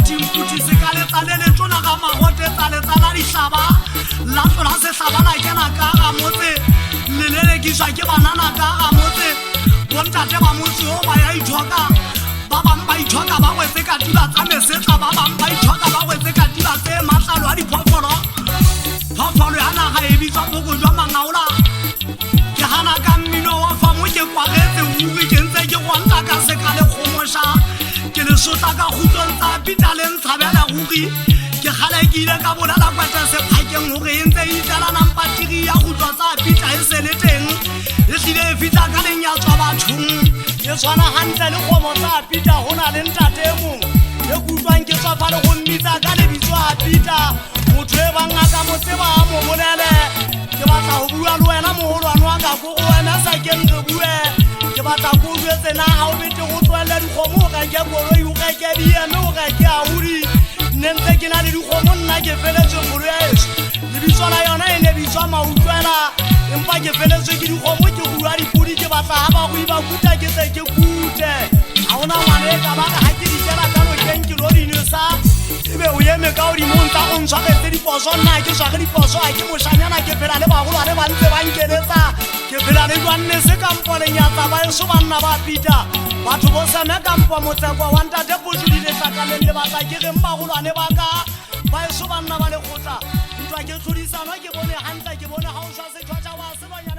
timputi se ka le tsalele tsona ga magote tsale tsala di hlaba la tlola se hlaba la kena ka ga motse le lelekiswa ke banana ka ga motse bontate ba motse o ba ya ithoka ba bang ba ithoka ba wetse ka diba tsa mesetla ba bang ba ithoka ba wetse ka diba tse matlalo a diphoofolo phoofolo ya naga e bitswa boko jwa mangaola ke hana ka mmino wa famo ke kwagetse uri ke ntse ke gwanta ka seka le kgomosha ke le sotla ka khutlong tsa pita le ntshabela ruri ke kgalekile ka bolala kwata sephakeng hore e ntse e tlala nampatiri ya khutlwa tsa pita e se le teng e hlile e fitla ka lenyatswa bathong e tshwana hantle le kgomo tsa pita ho na le ntate mong e kutlwang ke tswafa le go mmitsa ka lebitso a pita motho e bang a ka motseba a mo bolele ke batla ho bua le wena moholwane wa ka ko go wena sa keng re bue ke batla ko o jwetse na ha o bete go tlwaela dikgomo o reke koloi o reke dieme o reke ahudi nne ntse ke na le dikgomo nna ke feletswe kgolo ya eso lebitso la yona e ne bitswa mautlwela empa ke feletswe ke dikgomo ke rua dipudi ke batla ha bagoi ba kuta ke tse ke kute ga ona ngwane e ka ba ka ga ke dikela ka nokeng ke lo dinesa ebe o eme ka o dimong tsa go ntshwaretse diposo nna ke tshware diposo a ke moshanyana ke phela le bagolwane ba ntse ba nkeletsa ke phela le jwanne se kampo lenyatsa ba eso banna ba pita batho bo seme kampo motsekwa wa ntate posodile tlakaleng le batla ke reng bagolwane ba ka ba eso banna ba lekgotla ntwa ke tlhodisano ke bone hantle ke bone ga o swa setšhwa tša ba se